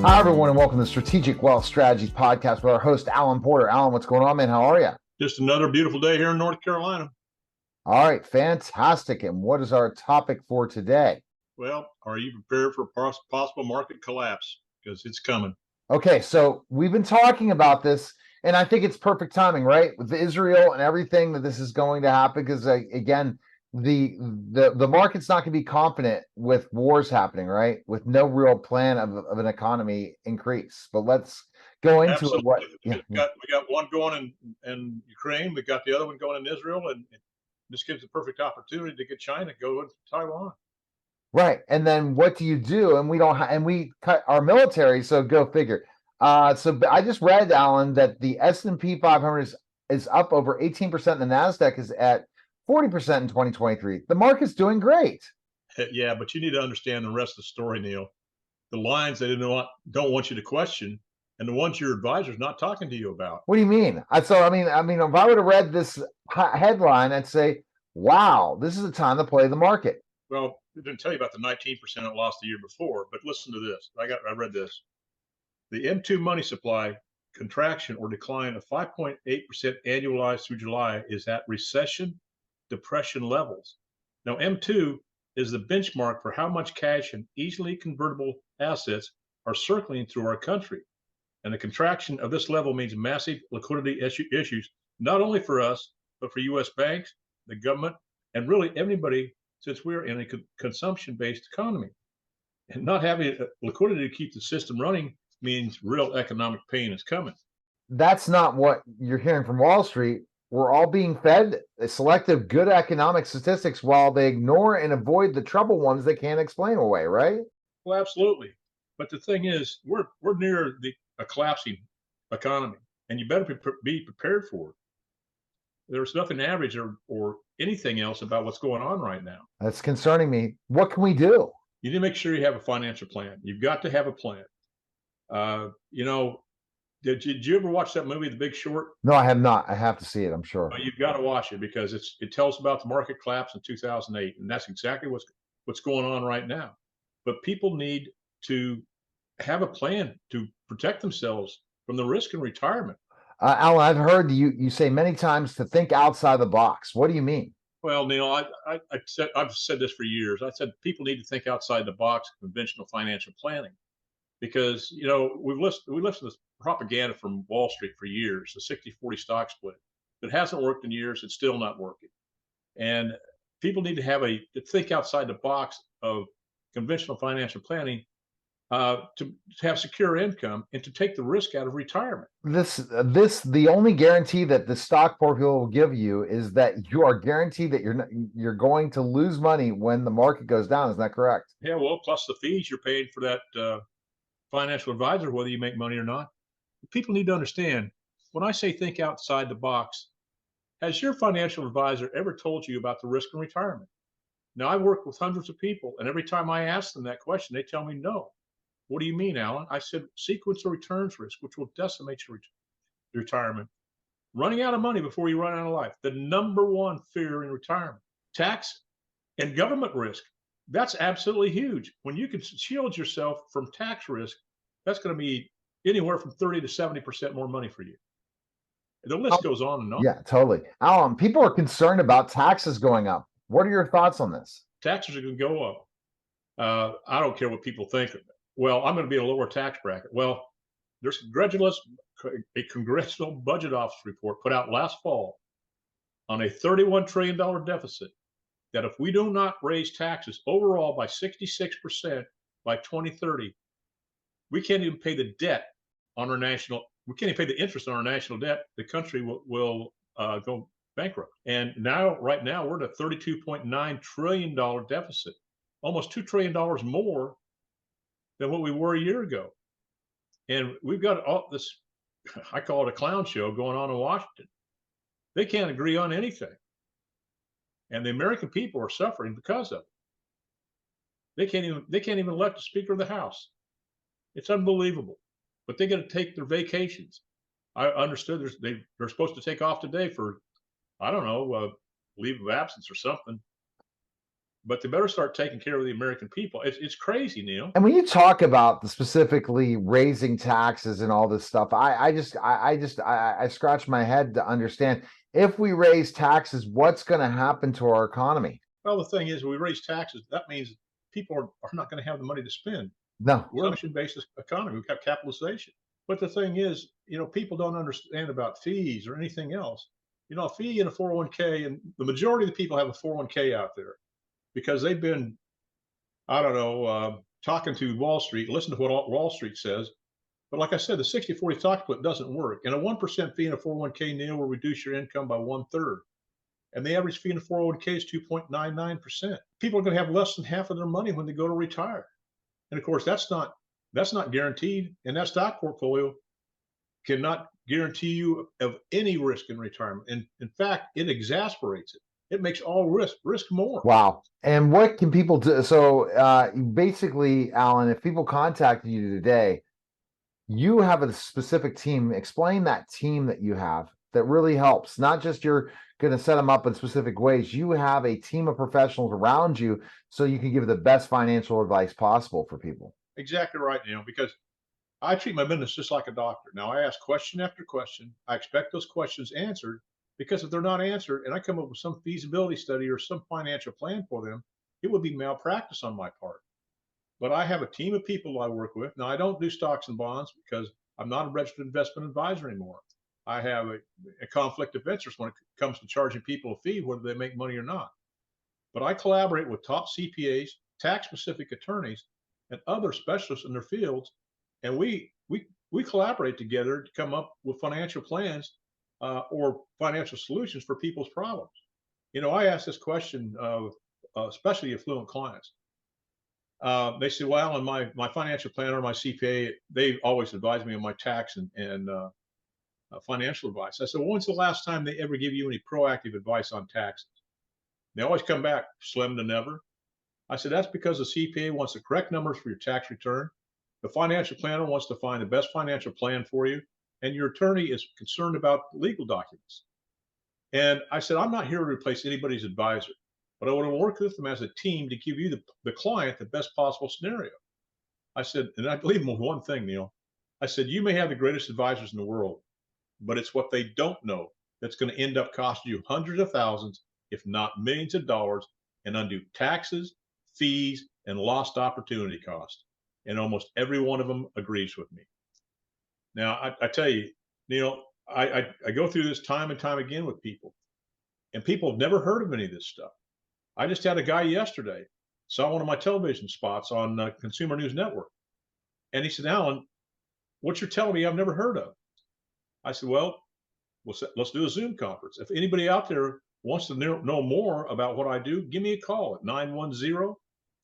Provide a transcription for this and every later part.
Hi, everyone, and welcome to the Strategic Wealth Strategies Podcast with our host, Alan Porter. Alan, what's going on, man? How are you? Just another beautiful day here in North Carolina. All right, fantastic. And what is our topic for today? Well, are you prepared for a possible market collapse? Because it's coming. Okay, so we've been talking about this, and I think it's perfect timing, right? With Israel and everything that this is going to happen, because again, the market's not going to be confident with wars happening, right? With no real plan of an economy increase. But let's go into Absolutely. it. What? We got one going in Ukraine. We got the other one going in Israel, and this gives the perfect opportunity to get China go into Taiwan. Right. And then what do you do? And we don't and we cut our military, so go figure. So I just read, Alan, that the S&P 500 is up over 18%, and the Nasdaq is at 40% in 2023. The market's doing great. Yeah, but you need to understand the rest of the story, Neil. The lines they don't want you to question, and the ones your advisor's not talking to you about. What do you mean? So I mean, if I would have read this headline, I'd say, wow, this is the time to play the market. Well, I didn't tell you about the 19% it lost the year before, but listen to this. I read this. The M2 money supply contraction or decline of 5.8% annualized through July is at recession depression levels. Now, M2 is the benchmark for how much cash and easily convertible assets are circling through our country. And the contraction of this level means massive liquidity issues, not only for us, but for US banks, the government, and really everybody, since we're in a consumption-based economy. And not having liquidity to keep the system running means real economic pain is coming. That's not what you're hearing from Wall Street. We're all being fed selective good economic statistics while they ignore and avoid the trouble ones they can't explain away, right? Well, absolutely. But the thing is, we're near a collapsing economy, and you better be prepared for it. There's nothing average or anything else about what's going on right now. That's concerning me. What can we do? You need to make sure you have a financial plan. You've got to have a plan. Did you ever watch that movie, The Big Short? No, I have not. I have to see it, I'm sure. Well, you've got to watch it because it tells about the market collapse in 2008, and that's exactly what's going on right now. But people need to have a plan to protect themselves from the risk in retirement. Alan, I've heard you say many times to think outside the box. What do you mean? Well, Neil, I've said this for years. I said people need to think outside the box of conventional financial planning because we've listened to this propaganda from Wall Street for years, the 60-40 stock split. It hasn't worked in years. It's still not working. And people need to think outside the box of conventional financial planning to have secure income and to take the risk out of retirement. The only guarantee that the stock portfolio will give you is that you are guaranteed that you're going to lose money when the market goes down. Is that correct? Yeah, well, plus the fees you're paying for that financial advisor, whether you make money or not. People need to understand when I say think outside the box, has your financial advisor ever told you about the risk in retirement? Now, I work with hundreds of people, and every time I ask them that question, they tell me no. What do you mean, Alan? I said, sequence of returns risk, which will decimate your retirement. Running out of money before you run out of life, the number one fear in retirement. Tax and government risk, that's absolutely huge. When you can shield yourself from tax risk, that's going to be anywhere from 30 to 70% more money for you. The list goes on and on. Yeah, totally. Alan, people are concerned about taxes going up. What are your thoughts on this? Taxes are going to go up. I don't care what people think. Well, I'm going to be in a lower tax bracket. Well, there's a congressional budget office report put out last fall on a $31 trillion deficit that if we do not raise taxes overall by 66% by 2030, we can't even pay the debt on our we can't even pay the interest on our national debt. The country will go bankrupt. And right now, we're at a $32.9 trillion deficit, almost $2 trillion more than what we were a year ago. And we've got all this, I call it a clown show going on in Washington. They can't agree on anything. And the American people are suffering because of it. They can't even elect the Speaker of the House. It's unbelievable. But they got to take their vacations. I understood they're supposed to take off today for, I don't know, leave of absence or something. but they better start taking care of the American people. It's crazy, Neil. And when you talk about the specifically raising taxes and all this stuff, I scratch my head to understand, if we raise taxes, what's going to happen to our economy? Well, the thing is, we raise taxes. That means people are not going to have the money to spend. No. We're an auction-based economy. We've got capitalization. But the thing is, people don't understand about fees or anything else. A fee in a 401k, and the majority of the people have a 401k out there because they've been, I don't know, talking to Wall Street, listen to what Wall Street says. But like I said, the 60-40 stock split doesn't work. And a 1% fee in a 401k, Neil, will reduce your income by 1/3. And the average fee in a 401k is 2.99%. People are going to have less than half of their money when they go to retire. And of course, that's not guaranteed. And that stock portfolio cannot guarantee you of any risk in retirement. And in fact, it exasperates it. It makes all risk more. Wow. And what can people do? So basically, Alan, if people contacted you today, you have a specific team. Explain that team that you have that really helps. Not just you're going to set them up in specific ways. You have a team of professionals around you so you can give the best financial advice possible for people. Exactly right, because I treat my business just like a doctor. Now, I ask question after question. I expect those questions answered, because if they're not answered and I come up with some feasibility study or some financial plan for them, it would be malpractice on my part. But I have a team of people I work with. Now, I don't do stocks and bonds because I'm not a registered investment advisor anymore. I have a conflict of interest when it comes to charging people a fee, whether they make money or not. But I collaborate with top CPAs, tax-specific attorneys, and other specialists in their fields, and we collaborate together to come up with financial plans or financial solutions for people's problems. I ask this question of especially affluent clients. They say, well, Alan, my financial planner, my CPA, they always advise me on my tax and financial advice. I said, well, when's the last time they ever give you any proactive advice on taxes? They always come back slim to never. I said, that's because the CPA wants the correct numbers for your tax return. The financial planner wants to find the best financial plan for you. And your attorney is concerned about legal documents. And I said, I'm not here to replace anybody's advisor, but I want to work with them as a team to give you, the client, the best possible scenario. I said, and I believe them with one thing, Neil. I said, you may have the greatest advisors in the world, but it's what they don't know that's going to end up costing you hundreds of thousands, if not millions of dollars, in undue taxes, fees, and lost opportunity cost. And almost every one of them agrees with me. Now, I tell you, Neil, I go through this time and time again with people, and people have never heard of any of this stuff. I just had a guy yesterday, saw one of my television spots on Consumer News Network. And he said, Alan, what you're telling me I've never heard of. I said, well, let's do a Zoom conference. If anybody out there wants to know more about what I do, give me a call at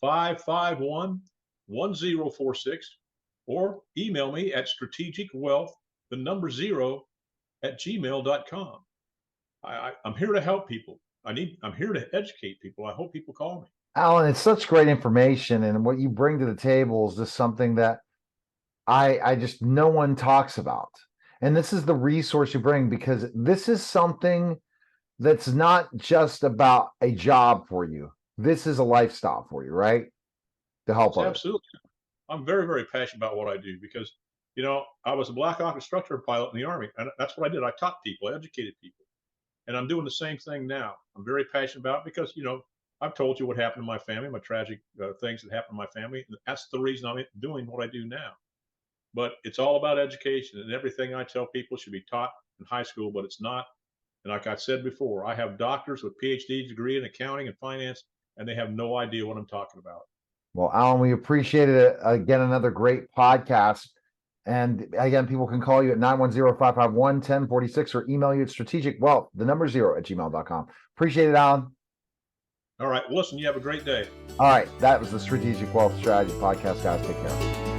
910-551-1046 or email me at strategicwealth0@gmail.com. I'm here to help people. I'm here to educate people. I hope people call me. Alan, it's such great information, and what you bring to the table is just something that I just no one talks about. And this is the resource you bring, because this is something that's not just about a job for you. This is a lifestyle for you, right? To help others. Absolutely. I'm very, very passionate about what I do because, I was a Black Hawk instructor pilot in the Army, and that's what I did. I taught people, educated people. And I'm doing the same thing now. I'm very passionate about it because, I've told you what happened to my family, my tragic things that happened to my family. That's the reason I'm doing what I do now. But it's all about education, and everything I tell people should be taught in high school, but it's not. And like I said before, I have doctors with PhD degree in accounting and finance, and they have no idea what I'm talking about. Well, Alan, we appreciate it. Again, another great podcast. And again, people can call you at 910-551-1046 or email you at strategicwealth, the number 0@gmail.com. Appreciate it, Alan. All right. Well, listen, you have a great day. All right. That was the Strategic Wealth Strategy Podcast, guys. Take care.